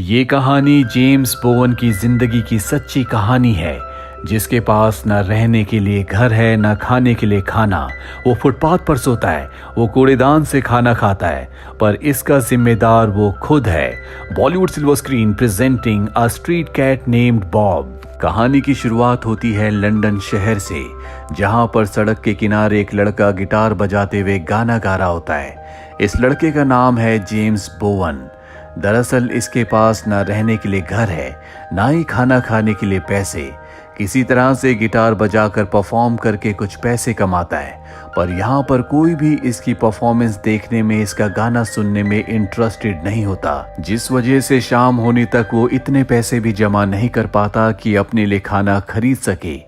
ये कहानी जेम्स बोवन की जिंदगी की सच्ची कहानी है, जिसके पास न रहने के लिए घर है न खाने के लिए खाना। वो फुटपाथ पर सोता है, वो कूड़ेदान से खाना खाता है, पर इसका जिम्मेदार वो खुद है। Bollywood silver screen presenting a street cat named Bob. कहानी की शुरुआत होती है लंदन शहर से, जहां पर सड़क के किनारे एक लड़का गिटार बजाते हुए गाना गा रहा होता है। इस लड़के का नाम है जेम्स बोवन। दरअसल इसके पास ना रहने के लिए घर है, ना ही खाना खाने के लिए पैसे। किसी तरह से गिटार बजाकर परफॉर्म करके कुछ पैसे कमाता है, पर यहाँ पर कोई भी इसकी परफॉर्मेंस देखने में, इसका गाना सुनने में इंटरेस्टेड नहीं होता, जिस वजह से शाम होने तक वो इतने पैसे भी जमा नहीं कर पाता कि अपने लिए खाना खरीद सके।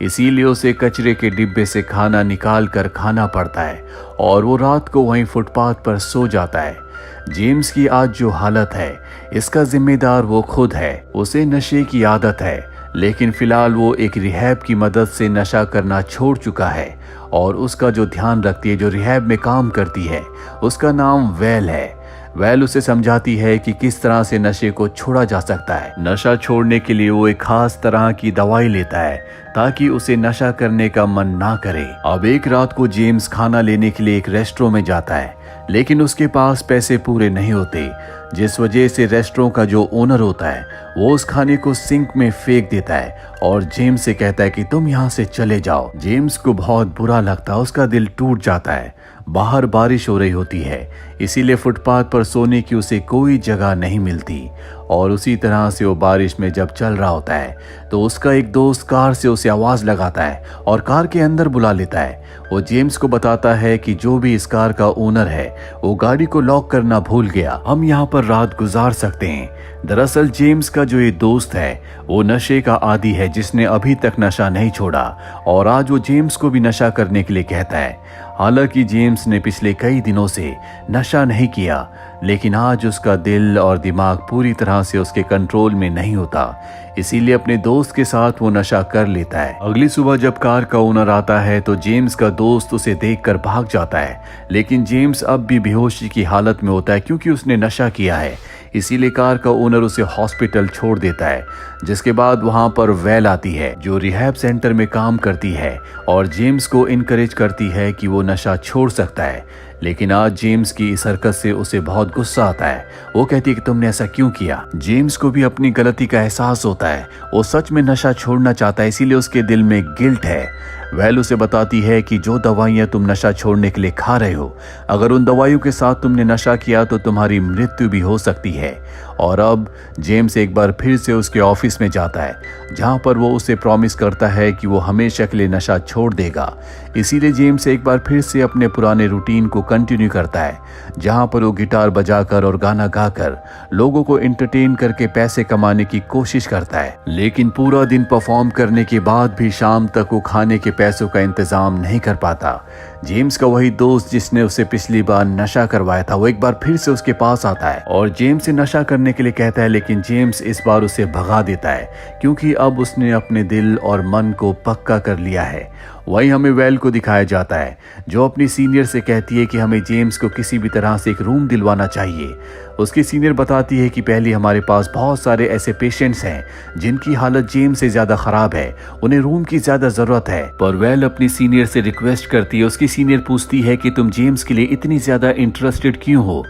इसीलिए उसे कचरे के डिब्बे से खाना निकाल कर खाना पड़ता है और वो रात को वहीं फुटपाथ पर सो जाता है। जेम्स की आज जो हालत है, इसका जिम्मेदार वो खुद है। उसे नशे की आदत है, लेकिन फिलहाल वो एक रिहैब की मदद से नशा करना छोड़ चुका है और उसका जो ध्यान रखती है, जो रिहैब में काम करती है, उसका नाम वेल है। वेल उसे समझाती है कि किस तरह से नशे को छोड़ा जा सकता है। नशा छोड़ने के लिए वो एक खास तरह की दवाई लेता है ताकि उसे नशा करने का मन ना करे। अब एक रात को जेम्स खाना लेने के लिए एक रेस्टोरेंट में जाता है, लेकिन उसके पास पैसे पूरे नहीं होते, जिस वजह से रेस्टोरेंट का जो ओनर होता है वो उस खाने को सिंक में फेंक देता है और जेम्स से कहता है कि तुम यहाँ से चले जाओ। जेम्स को बहुत बुरा लगता है, उसका दिल टूट जाता है। बाहर बारिश हो रही होती है, इसीलिए फुटपाथ पर सोने की उसे कोई जगह नहीं मिलती और उसी तरह से वो बारिश में जब चल रहा होता है तो उसका एक दोस्त कार से उसे आवाज लगाता है और कार के अंदर बुला लेता है। वो जेम्स को बताता है कि जो भी इस कार का ओनर है वो गाड़ी को लॉक करना भूल गया, हम यहाँ पर रात गुजार सकते हैं। दरअसल जेम्स का जो ये दोस्त है वो नशे का आदी है, जिसने अभी तक नशा नहीं छोड़ा और आज वो जेम्स को भी नशा करने के लिए कहता है। हालांकि जेम्स ने पिछले कई दिनों से नशा नहीं किया, लेकिन आज उसका दिल और दिमाग पूरी तरह से उसके कंट्रोल में नहीं होता, इसीलिए अपने दोस्त के साथ वो नशा कर लेता है। अगली सुबह जब कार का ओनर आता है तो जेम्स का दोस्त उसे देखकर भाग जाता है, लेकिन जेम्स अब भी बेहोशी की हालत में होता है क्योंकि उसने नशा किया है। इसीलिए कार का ओनर उसे हॉस्पिटल छोड़ देता है, जिसके बाद वहां पर वेल आती है जो रिहैब सेंटर में काम करती है और जेम्स को इनकरेज करती है कि वो नशा छोड़ सकता है। लेकिन आज जेम्स की इस हरकत से उसे बहुत गुस्सा आता है। वो कहती है कि तुमने ऐसा क्यों किया। जेम्स को भी अपनी गलती का एहसास होता है, वो सच में नशा छोड़ना चाहता है, इसीलिए उसके दिल में गिल्ट है। वेल उसे बताती है कि जो दवाइयां तुम नशा छोड़ने के लिए खा रहे हो, अगर उन दवाइयों के साथ तुमने नशा किया तो तुम्हारी मृत्यु भी हो सकती है। और अब जेम्स एक बार फिर से उसके ऑफिस में जाता है, जहां पर वो उसे प्रॉमिस करता है कि वो हमेशा के लिए नशा छोड़ देगा। इसीलिए जेम्स एक बार फिर से अपने पुराने रूटीन को कंटिन्यू करता है, जहां पर वो गिटार बजाकर और गाना गाकर लोगों को एंटरटेन करके पैसे कमाने की कोशिश करता है। लेकिन पूरा दिन परफॉर्म करने के बाद भी शाम तक वो खाने के पैसों का इंतजाम नहीं कर पाता। जेम्स का वही दोस्त जिसने उसे पिछली बार नशा करवाया था, वो एक बार फिर से उसके पास आता है और जेम्स से नशा करने के लिए कहता है, लेकिन जेम्स इस बार उसे भगा देता है क्योंकि अब उसने अपने दिल और मन को पक्का कर लिया है। वहीं हमें वेल को दिखाया जाता है जो अपनी सीनियर से कहती है कि हमें जेम्स को किसी भी तरह से एक रूम दिलवाना चाहिए। उसकी सीनियर बताती है कि पहले हमारे पास बहुत सारे ऐसे पेशेंट्स हैं जिनकी हालत जेम्स से ज्यादा खराब है, उन्हें रूम की ज्यादा जरूरत है। पर वेल अपनी सीनियर से रिक्वेस्ट करती है। उसकी सीनियर पूछती है कि तुम जेम्स के लिए इतनी ज्यादा इंटरेस्टेड क्यों हो।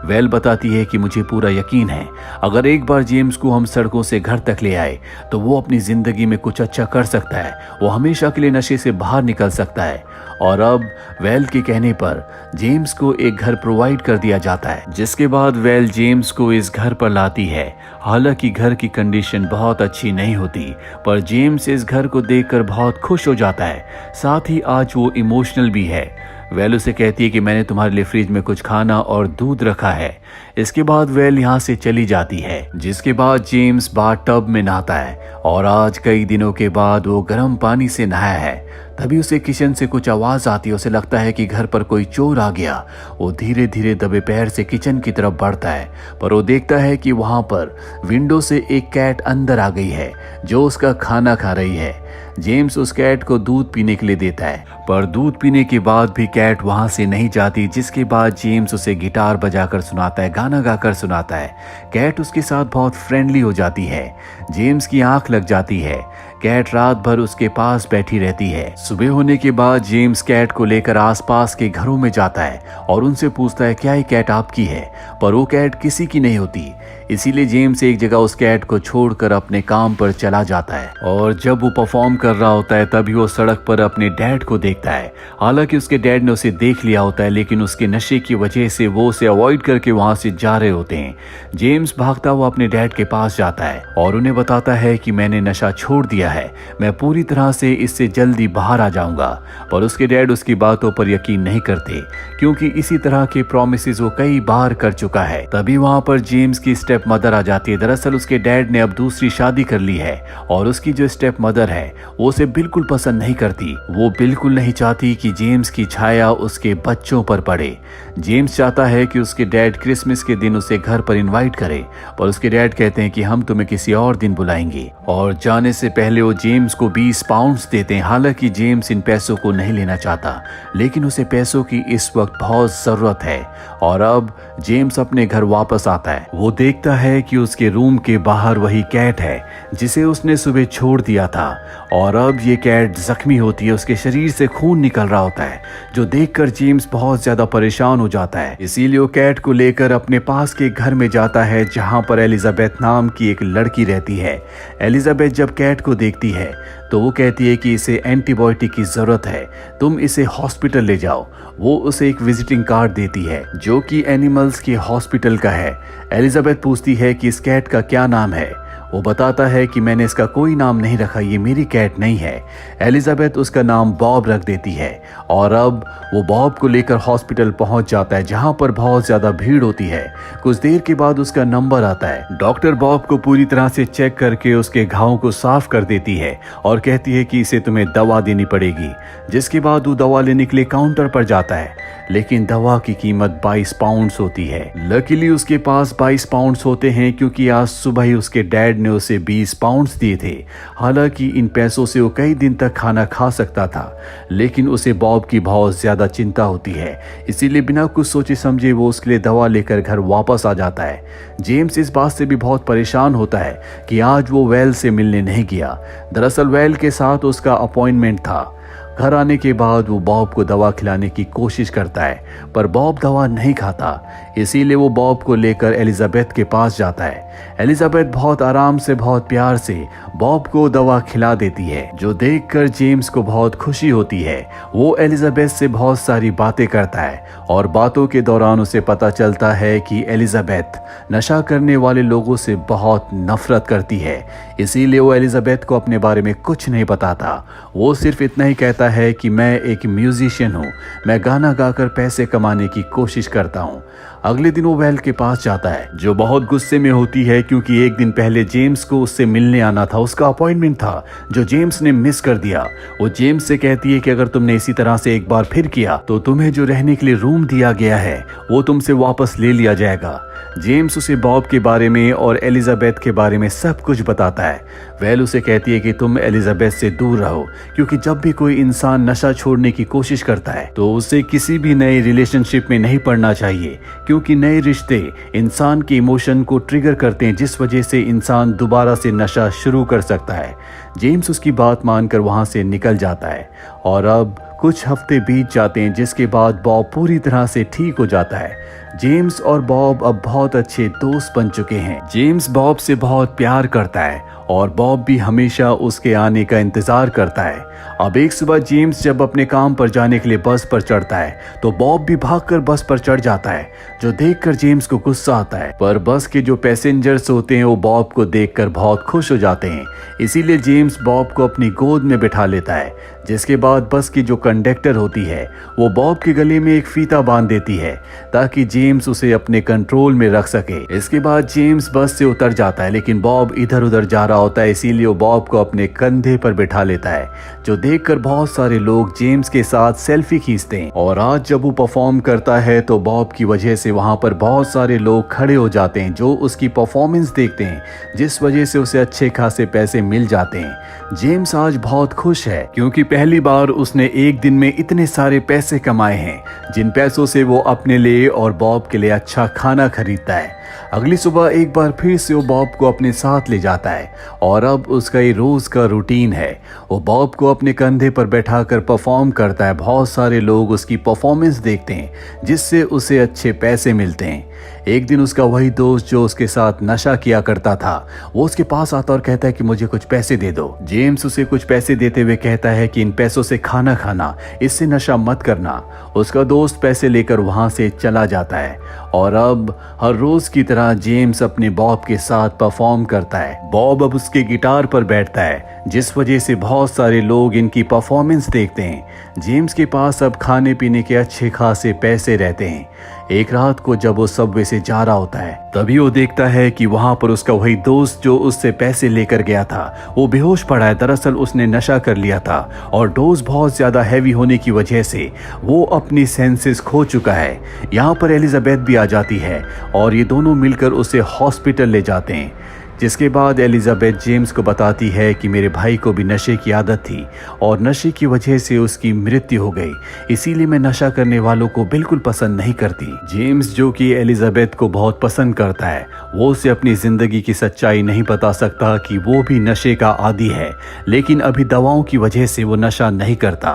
वेल बताती है कि मुझे पूरा यकीन है, अगर एक बार जेम्स को हम सड़कों से घर तक ले आए तो वो अपनी जिंदगी में कुछ अच्छा कर सकता है, वो हमेशा के लिए नशे से बाहर निकल सकता है। और अब वेल के कहने पर जेम्स को एक घर प्रोवाइड कर दिया जाता है, जिसके बाद वेल जेम्स को इस घर पर लाती है। हालांकि घर की कंडीशन बहुत अच्छी नहीं होती, पर जेम्स इस घर को देखकर बहुत खुश हो जाता है, साथ ही आज वो इमोशनल भी है। वेल उसे कहती है कि मैंने तुम्हारे लिए फ्रिज में कुछ खाना और दूध रखा है। इसके बाद वेल यहाँ से चली जाती है, जिसके बाद जेम्स बाथटब में नहाता है और आज कई दिनों के बाद वो गर्म पानी से नहाया है। तभी उसे किचन से कुछ आवाज आती है, उसे लगता है कि घर पर कोई चोर आ गया। वो धीरे धीरे दबे पैर से किचन की तरफ बढ़ता है, पर वो देखता है कि वहां पर विंडो से एक कैट अंदर आ गई है जो उसका खाना खा रही है। जेम्स उस कैट को दूध पीने के लिए देता है, पर दूध पीने के बाद भी कैट वहां से नहीं जाती, जिसके बाद जेम्स उसे गिटार बजाकर सुनाता है, गाना गाकर सुनाता है। कैट उसके साथ बहुत फ्रेंडली हो जाती है। जेम्स की आंख लग जाती है। कैट रात भर उसके पास बैठी रहती है। सुबह होने के बाद जेम्स कैट को लेकर आसपास के घरों में जाता है और उनसे पूछता है क्या ये कैट आपकी है, पर वो कैट किसी की नहीं होती। इसीलिए जेम्स एक जगह उस कैट को छोड़कर अपने काम पर चला जाता है और जब वो परफॉर्म कर रहा होता है तभी वो सड़क पर अपने डैड को देखता है। हालांकि उसके डैड ने उसे देख लिया होता है, लेकिन उसके नशे की वजह से वो उसे अवॉइड करके वहां से जा रहे होते हैं। जेम्स भागता हुआ अपने डैड के पास जाता है और उन्हें बताता है कि मैंने नशा छोड़ दिया है, मैं पूरी तरह से इससे जल्दी बाहर आ जाऊंगा। पर उसके डैड उसकी बातों पर यकीन नहीं करते, क्योंकि इसी तरह के प्रॉमिसेस वो कई बार कर चुका है। तभी वहां पर जेम्स की स्टेप मदर आ जाती है। दरअसल उसके डैड ने अब दूसरी शादी कर ली है और उसकी जो स्टेप मदर है वो उसे बिल्कुल पसंद नहीं करती। वो बिल्कुल नहीं चाहती कि जेम्स की छाया उसके बच्चों पर पड़े। जेम्स चाहता है कि उसके डैड क्रिसमस के दिन उसे घर पर इनवाइट करे, पर उसके डैड कहते हैं कि हम तुम्हें किसी और दिन बुलाएंगे। और जाने से पहले वो जेम्स को 20 पाउंड्स देते हैं। हालांकि जेम्स इन पैसों को नहीं लेना चाहता, लेकिन उसे पैसों की इस वक्त बहुत जरूरत है। और अब जेम्स अपने घर वापस आता है। वो देखता है कि उसके रूम के बाहर वही कैट है जिसे उसने सुबह छोड़ दिया था, और अब ये कैट जख्मी होती है, उसके शरीर से खून निकल रहा होता है, जो देखकर जेम्स बहुत ज्यादा परेशान हो जाता है। इसीलिए वो कैट को लेकर अपने पास के घर में जाता है जहां पर एलिजाबेथ नाम की एक लड़की रहती है। एलिजाबेथ जब कैट को देखती है तो वो कहती है कि इसे एंटीबायोटिक की जरूरत है, तुम इसे हॉस्पिटल ले जाओ। वो उसे एक विजिटिंग कार्ड देती है जो कि एनिमल्स के हॉस्पिटल का है। एलिजाबेथ पूछती है कि इस कैट का क्या नाम है। वो बताता है कि मैंने इसका कोई नाम नहीं रखा, ये मेरी कैट नहीं है। एलिजाबेथ उसका नाम बॉब रख देती है और अब वो बॉब को लेकर हॉस्पिटल पहुंच जाता है जहां पर बहुत ज्यादा भीड़ होती है। कुछ देर के बाद उसका नंबर आता है। डॉक्टर बॉब को पूरी तरह से चेक करके उसके घावों को साफ कर देती है और कहती है कि इसे तुम्हें दवा देनी पड़ेगी। जिसके बाद वो दवा लेने के लिए काउंटर पर जाता है, लेकिन दवा की कीमत 22 पाउंड्स होती है। लकीली उसके पास 22 पाउंड्स होते हैं क्योंकि आज सुबह ही उसके डैड ने उसे 20 पाउंड्स दिए थे। हालांकि इन पैसों से वो कई दिन तक खाना खा सकता था, लेकिन उसे बॉब की बहुत ज्यादा चिंता होती है। इसीलिए बिना कुछ सोचे समझे वो उसके लिए दवा लेकर घर वापस आ जाता है। जेम्स इस बात से भी बहुत परेशान होता है कि आज वो वेल से मिलने नहीं गया। दरअसल वेल के साथ उसका अपॉइंटमेंट था। घर आने के बाद वो बॉब को दवा खिलाने की कोशिश करता है, पर बॉब दवा नहीं खाता। इसीलिए वो बॉब को लेकर एलिजाबेथ के पास जाता है। एलिजाबेथ बहुत आराम से, बहुत प्यार से बॉब को दवा खिला देती है, जो देखकर जेम्स को बहुत खुशी होती है। वो एलिजाबेथ से बहुत सारी बातें करता है और बातों के दौरान उसे पता चलता है कि एलिजाबेथ नशा करने वाले लोगों से बहुत नफरत करती है। इसीलिए वो एलिजाबेथ को अपने बारे में कुछ नहीं बताता। वो सिर्फ इतना ही कहता है कि मैं एक म्यूजिशियन हूँ, मैं गाना गाकर पैसे कमाने की कोशिश करता हूँ। अगले दिन वो वेल के पास जाता है, जो बहुत गुस्से में होती है क्योंकि एक दिन पहले जेम्स को उससे मिलने आना था, उसका अपॉइंटमेंट था जो जेम्स ने मिस कर दिया। वो जेम्स से कहती है कि अगर तुमने इसी तरह से एक बार फिर किया तो तुम्हें जो रहने के लिए रूम दिया गया है वो तुमसे वापस ले लिया जाएगा। जेम्स उसे बॉब के बारे में और एलिजाबेथ के बारे में सब कुछ बताता है। वेल उसे कहती है कि तुम एलिजाबेथ से दूर रहो, क्योंकि जब भी कोई इंसान नशा छोड़ने की कोशिश करता है तो उसे किसी भी नए रिलेशनशिप में नहीं पड़ना चाहिए, क्योंकि नए रिश्ते इंसान के इमोशन को ट्रिगर करते हैं, जिस वजह से इंसान दोबारा से नशा शुरू कर सकता है। जेम्स उसकी बात मानकर वहां से निकल जाता है और अब कुछ हफ्ते बीत जाते हैं, जिसके बाद बॉब पूरी तरह से ठीक हो जाता है। जेम्स और बॉब अब बहुत अच्छे दोस्त बन चुके हैं। जेम्स बॉब से बहुत प्यार करता है और बॉब भी हमेशा उसके आने का इंतजार करता है। अब एक सुबह जेम्स जब अपने काम पर जाने के लिए बस पर चढ़ता है तो बॉब भी भागकर बस पर चढ़ जाता है, जो देखकर जेम्स को गुस्सा आता है। पर बस के जो पैसेंजर्स होते हैं वो बॉब को देखकर बहुत खुश हो जाते हैं। इसीलिए जेम्स बॉब को अपनी गोद में बिठा लेता है, जिसके बाद बस के जो कंडक्टर होती है वो बॉब के गले में एक फीता बांध देती है ताकि जेम्स उसे अपने कंट्रोल में रख सके। इसके बाद जेम्स बस से उतर जाता है, लेकिन बॉब इधर उधर जा रहा होता है, इसीलिए वो बॉब को अपने कंधे पर बिठा लेता है, जो देखकर बहुत सारे लोग जेम्स के साथ सेल्फी खींचते हैं। और आज जब वो परफॉर्म करता है तो बॉब की वजह से वहां पर बहुत सारे लोग खड़े हो जाते हैं जो उसकी परफॉर्मेंस देखते हैं, जिस वजह से उसे अच्छे खासे पैसे मिल जाते हैं। जेम्स आज बहुत खुश है क्योंकि पहली बार उसने एक दिन में इतने सारे पैसे कमाए हैं, जिन पैसों से वो अपने लिए और बॉब के लिए अच्छा खाना खरीदता है। अगली सुबह एक बार फिर से वो बॉब को अपने साथ ले जाता है और अब उसका ये रोज का रूटीन है। वो बॉब को अपने कंधे पर बैठाकर परफॉर्म करता है। बहुत सारे लोग उसकी परफॉर्मेंस देखते हैं, जिससे उसे अच्छे पैसे मिलते हैं। एक दिन उसका वही दोस्त जो उसके साथ नशा किया करता था, वो उसके पास आता और कहता है कि मुझे कुछ पैसे दे दो। जेम्स उसे कुछ पैसे देते हुए कहता है कि इन पैसों से खाना खाना, इससे नशा मत करना। उसका दोस्त पैसे लेकर वहां से चला जाता है और अब हर रोज की तरह जेम्स अपने बॉब के साथ परफॉर्म करता है। बॉब अब उसके गिटार पर बैठता है, जिस वजह से बहुत सारे लोग इनकी परफॉर्मेंस देखते हैं। जेम्स के पास अब खाने पीने के अच्छे खासे पैसे रहते हैं। एक रात को जब वो सबवे से जा रहा होता है, तभी वो देखता है कि वहां पर उसका वही दोस्त जो उससे पैसे लेकर गया था वो बेहोश पड़ा है। दरअसल उसने नशा कर लिया था और डोज बहुत ज्यादा हैवी होने की वजह से वो अपनी सेंसेस खो चुका है। यहाँ पर एलिजाबेथ भी आ जाती है और ये दोनों मिलकर उसे हॉस्पिटल ले जाते हैं, जिसके बाद एलिजाबेथ जेम्स को बताती है कि मेरे भाई को भी नशे की आदत थी और नशे की वजह से उसकी मृत्यु हो गई, इसीलिए मैं नशा करने वालों को बिल्कुल पसंद नहीं करती। जेम्स जो कि एलिजाबेथ को बहुत पसंद करता है, वो उसे अपनी जिंदगी की सच्चाई नहीं बता सकता कि वो भी नशे का आदी है, लेकिन अभी दवाओं की वजह से वो नशा नहीं करता।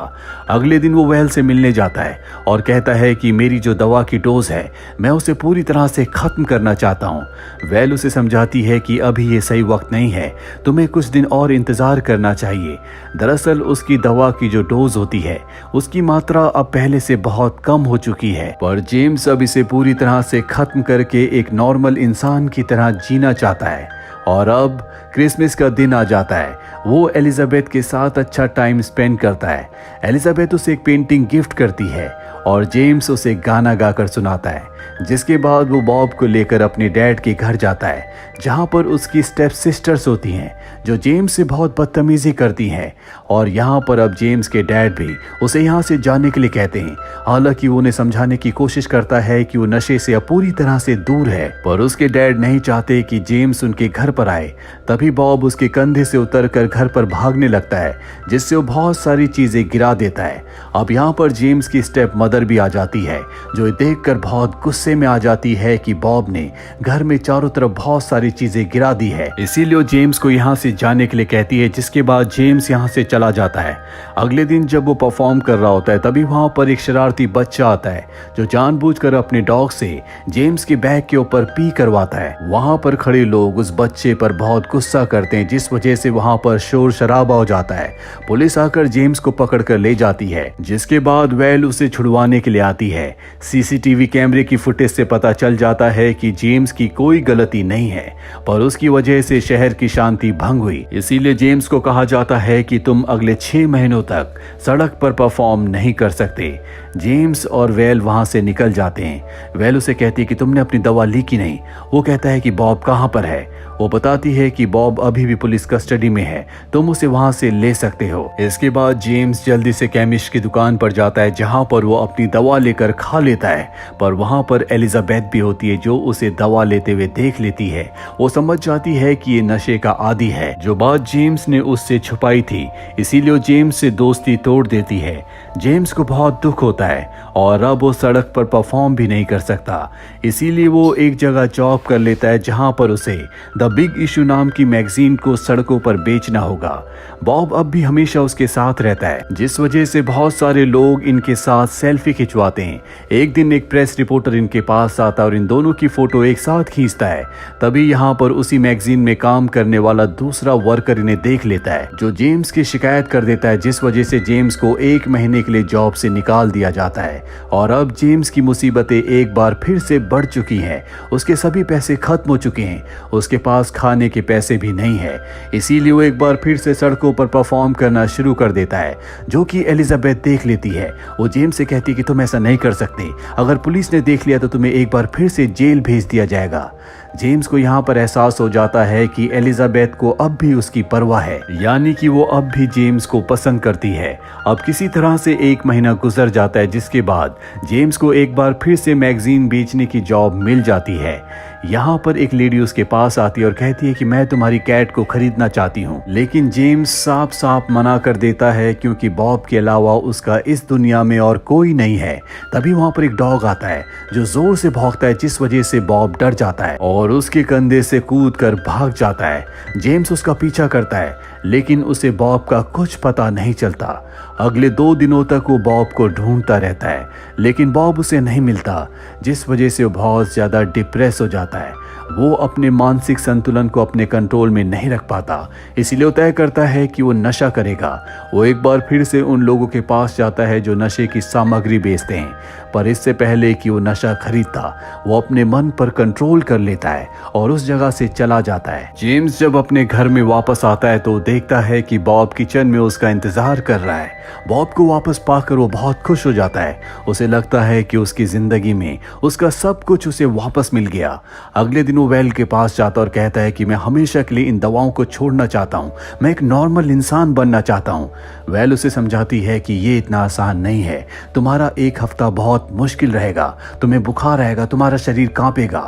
अगले दिन वो वेल से मिलने जाता है और कहता है कि मेरी जो दवा की डोज है मैं उसे पूरी तरह से खत्म करना चाहता हूँ। वेल उसे समझाती है कि अभी ये सही वक्त नहीं है, तुम्हें कुछ दिन और इंतजार करना चाहिए। दरअसल उसकी दवा की जो डोज होती है उसकी मात्रा अब पहले से बहुत कम हो चुकी है, पर जेम्स अब इसे पूरी तरह से खत्म करके एक नॉर्मल इंसान की तरह जीना चाहता है। और अब क्रिसमस का दिन आ जाता है। वो एलिजाबेथ के साथ अच्छा टाइम स्पेंड करता है। एलिजाबेथ उसे एक पेंटिंग गिफ्ट करती है और जेम्स उसे गाना गाकर सुनाता है, जिसके बाद वो बॉब को लेकर अपने डैड के घर जाता है, जहां पर उसकी स्टेप सिस्टर्स होती हैं जो जेम्स से बहुत बदतमीजी करती हैं। और यहाँ पर अब जेम्स के डैड भी उसे यहाँ से जाने के लिए कहते हैं। हालांकि वो उन्हें समझाने की कोशिश करता है कि वो नशे से अब पूरी तरह से दूर है, पर उसके डैड नहीं चाहते कि जेम्स उनके घर पर आए। तभी बॉब उसके कंधे से उतरकर घर पर भागने लगता है, जिससे वो बहुत सारी चीजें गिरा देता है। अब यहाँ पर जेम्स की स्टेप मदर भी आ जाती है, जो देखकर बहुत गुस्से में आ जाती है कि बॉब ने घर में चारों तरफ बहुत सारी चीजें गिरा दी है। इसीलिए वो जेम्स को यहाँ से जाने के लिए कहती है, जिसके बाद जेम्स यहाँ से चला जाता है। अगले दिन जब वो परफॉर्म कर रहा होता है, तभी वहां पर एक शरारती बच्चा आता है जो जानबूझकर अपने डॉग से जेम्स के बैग के ऊपर पी करवाता है। वहां पर खड़े लोग उस बच्चे पर बहुत गुस्सा करते हैं, जिस वजह से वहां पर शोर शराबा हो जाता है। पुलिस आकर जेम्स को पकड़ कर ले जाती है, जिसके बाद वेल उसे छुड़वाने के लिए आती है। सीसीटीवी कैमरे की फुटेज से पता चल जाता है कि जेम्स की कोई गलती नहीं है, पर उसकी वजह से शहर की शांति भंग हुई। इसीलिए जेम्स को कहा जाता है कि तुम अगले 6 महीनों तक सड़क पर परफॉर्म नहीं कर सकते। जेम्स और वेल वहां से निकल जाते हैं। वेल उसे कहती है कि तुमने अपनी दवा ली कि नहीं। वो कहता है कि बॉब कहां पर है। वो बताती है कि बॉब अभी भी पुलिस कस्टडी में है, तुम उसे वहां से ले सकते हो। इसके बाद जेम्स जल्दी से केमिस्ट की दुकान पर जाता है, जहां पर वो अपनी दवा लेकर खा लेता है, पर वहां पर एलिजाबेथ भी होती है जो उसे दवा लेते हुए देख लेती है। वो समझ जाती है कि ये नशे का आदी है, जो बात जेम्स ने उससे छुपाई थी, इसीलिए वो जेम्स से दोस्ती तोड़ देती है। जेम्स को बहुत दुख होता है और अब वो सड़क पर परफॉर्म भी नहीं कर सकता, इसीलिए वो एक जगह जॉब कर लेता है जहां पर उसे द बिग इशू नाम की मैगजीन को सड़कों पर बेचना होगा। बॉब अब भी हमेशा उसके साथ रहता है, जिस वजह से बहुत सारे लोग इनके साथ सेल्फी खिंचवाते हैं। एक दिन एक प्रेस रिपोर्टर इनके पास आता है और इन दोनों की फोटो एक साथ खींचता है। तभी यहाँ पर उसी मैगजीन में काम करने वाला दूसरा वर्कर इन्हें देख लेता है, जो जेम्स की शिकायत कर देता है, जिस वजह से जेम्स को 1 महीने के लिए जॉब से निकाल दिया जाता है और अब जेम्स की मुसीबतें एक बार फिर से बढ़ चुकी हैं। उसके सभी पैसे खत्म हो चुके हैं, उसके पास खाने के पैसे भी नहीं है। इसीलिए वो एक बार फिर से सड़कों पर परफॉर्म करना शुरू कर देता है, जो कि एलिजाबेथ देख लेती है। वो जेम्स से कहती है कि तुम ऐसा नहीं कर सकते, अगर पुलिस ने देख लिया तो तुम्हें एक बार फिर से जेल भेज दिया जाएगा। जेम्स को यहाँ पर एहसास हो जाता है कि एलिजाबेथ को अब भी उसकी परवाह है, यानी कि वो अब भी जेम्स को पसंद करती है। अब किसी तरह से 1 महीना गुजर जाता है, जिसके बाद जेम्स को एक बार फिर से मैगजीन बेचने की जॉब मिल जाती है। यहाँ पर एक लेडी उसके पास आती है और कहती है कि मैं तुम्हारी कैट को खरीदना चाहती हूँ, लेकिन जेम्स साफ साफ मना कर देता है क्योंकि बॉब के अलावा उसका इस दुनिया में और कोई नहीं है। तभी वहाँ पर एक डॉग आता है जो जोर से भौंकता है, जिस वजह से बॉब डर जाता है और उसके कंधे से कूद कर भाग जाता है। जेम्स उसका पीछा करता है, लेकिन उसे बॉब का कुछ पता नहीं चलता। अगले 2 दिनों तक वो बॉब को ढूंढता रहता है, लेकिन बॉब उसे नहीं मिलता, जिस वजह से वो बहुत ज्यादा डिप्रेस हो जाता है। वो अपने मानसिक संतुलन को अपने कंट्रोल में नहीं रख पाता, इसीलिए वो तय करता है कि वो नशा करेगा। वो एक बार फिर से उन लोगों के पास जाता है जो नशे की सामग्री बेचते हैं, पर इससे पहले कि वो नशा खरीदता, वो अपने मन पर कंट्रोल कर लेता है और उस जगह से चला जाता है। जेम्स जब अपने घर में वापस आता है तो देखता है कि बॉब किचन में उसका इंतजार कर रहा है। बॉब को वापस पाकर वो बहुत खुश हो जाता है। उसे लगता है कि उसकी जिंदगी में उसका सब कुछ उसे वापस मिल गया। अगले दिन वो वेल के पास जाता और कहता है कि मैं हमेशा के लिए इन दवाओं को छोड़ना चाहता हूँ, मैं एक नॉर्मल इंसान बनना चाहता हूँ। वेल उसे समझाती है कि ये इतना आसान नहीं है, तुम्हारा 1 हफ्ता बहुत मुश्किल रहेगा, तुम्हें बुखार आएगा, तुम्हारा शरीर कांपेगा।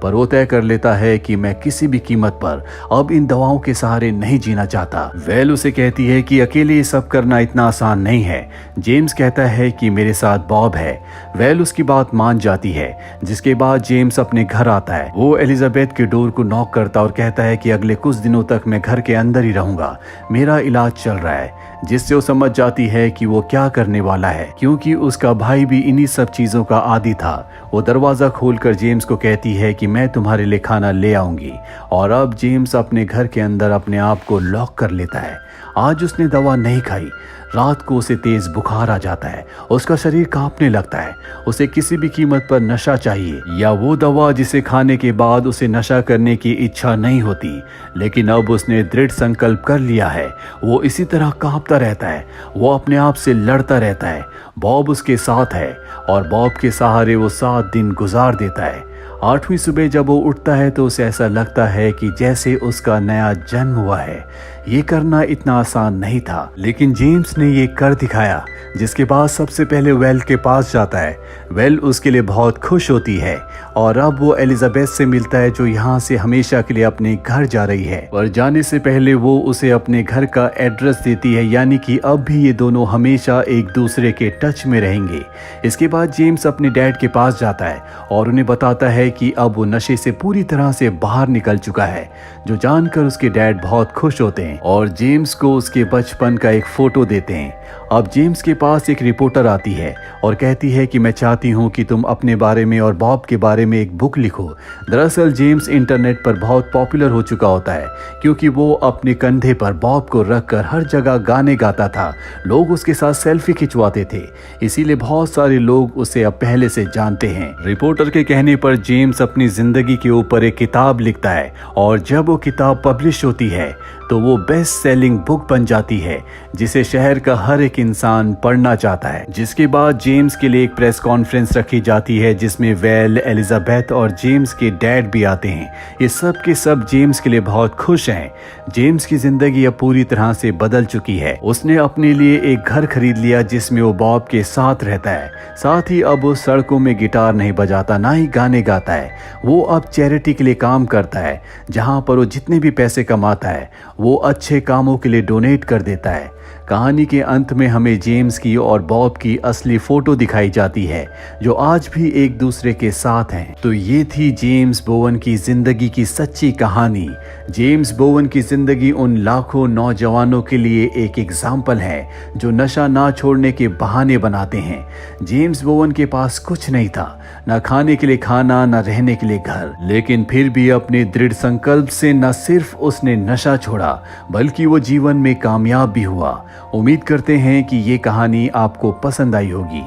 पर वो तय कर लेता है कि मैं किसी भी कीमत पर अब इन दवाओं के सहारे नहीं जीना चाहता। वेल उसे कहती है कि अकेले ये सब करना इतना आसान नहीं है। जेम्स कहता है कि मेरे साथ बॉब है। वेल उसकी बात मान जाती है, जिसके बाद जेम्स अपने घर आता है। वो एलिजाबेथ के डोर को नॉक करता और कहता है कि अगले कुछ दिनों तक मैं घर के अंदर ही रहूंगा, मेरा इलाज चल रहा है, जिससे वो समझ जाती है कि वो क्या करने वाला है, क्योंकि उसका भाई भी इन्हीं सब चीजों का आदी था। वो दरवाजा खोलकर जेम्स को कहती है कि मैं तुम्हारे लिए खाना ले आऊंगी, और अब जेम्स अपने घर के अंदर अपने आप को लॉक कर लेता है। आज उसने दवा नहीं खाई। रात को उसे तेज बुखार आ जाता है, उसका शरीर कांपने लगता है। उसे किसी भी कीमत पर नशा चाहिए, या वो दवा जिसे खाने के बाद उसे नशा करने की इच्छा नहीं होती। लेकिन अब उसने दृढ़ संकल्प कर लिया है। वो इसी तरह कांपता रहता है, वो अपने आप से लड़ता रहता है। बॉब उसके साथ है और बॉब के सहारे वो 7 दिन गुजार देता है। 8वीं सुबह जब वो उठता है तो उसे ऐसा लगता है कि जैसे उसका नया जन्म हुआ है। ये करना इतना आसान नहीं था, लेकिन जेम्स ने ये कर दिखाया, जिसके बाद सबसे पहले वेल के पास जाता है। वेल उसके लिए बहुत खुश होती है और अब वो एलिजाबेथ से मिलता है, जो यहाँ से हमेशा के लिए अपने घर जा रही है। और जाने से पहले वो उसे अपने घर का एड्रेस देती है, यानी कि अब भी ये दोनों हमेशा एक दूसरे के टच में रहेंगे। इसके बाद जेम्स अपने डैड के पास जाता है और उन्हें बताता है कि अब वो नशे से पूरी तरह से बाहर निकल चुका है, जो जानकर उसके डैड बहुत खुश होते हैं और जेम्स को उसके बचपन का एक फोटो देते हैं। अब जेम्स के पास एक रिपोर्टर आती है और कहती है कि मैं चाहती हूँ कि तुम अपने बारे में और बॉब के बारे में एक बुक लिखो। दरअसल जेम्स इंटरनेट पर बहुत पॉपुलर हो चुका होता है, क्योंकि वो अपने कंधे पर बॉब को रखकर हर जगह गाने गाता था। लोग उसके साथ सेल्फी खिंचवाते थे, इसीलिए बहुत सारे लोग उसे अब पहले से जानते हैं। रिपोर्टर के कहने पर जेम्स अपनी जिंदगी के ऊपर एक किताब लिखता है और जब वो किताब पब्लिश होती है तो वो बेस्ट सेलिंग बुक बन जाती है, जिसे शहर का हर एक इंसान पढ़ना चाहता है। जिसके बाद जेम्स के लिए एक प्रेस कॉन्फ्रेंस रखी जाती है, जिसमें वेल, एलिजाबेथ और जेम्स के डैड भी आते हैं। ये सब के सब जेम्स के लिए बहुत खुश हैं। जेम्स की जिंदगी अब पूरी तरह से बदल चुकी है। उसने अपने लिए एक घर खरीद लिया, जिसमें वो बॉब के साथ रहता है। साथ ही अब वो सड़कों में गिटार नहीं बजाता, ना ही गाने गाता है। वो अब चैरिटी के लिए काम करता है, जहां पर वो जितने भी पैसे कमाता है वो अच्छे कामों के लिए डोनेट कर देता है। कहानी के अंत में हमें जेम्स की और बॉब की असली फोटो दिखाई जाती है, जो आज भी एक दूसरे के साथ हैं। तो ये थी जेम्स बोवन की जिंदगी की सच्ची कहानी। जेम्स बोवन की जिंदगी उन लाखों नौजवानों के लिए एक एग्जाम्पल है जो नशा ना छोड़ने के बहाने बनाते हैं। जेम्स बोवन के पास कुछ नहीं था, ना खाने के लिए खाना, ना रहने के लिए घर, लेकिन फिर भी अपने दृढ़ संकल्प से न सिर्फ उसने नशा छोड़ा, बल्कि वो जीवन में कामयाब भी हुआ। उम्मीद करते हैं कि ये कहानी आपको पसंद आई होगी।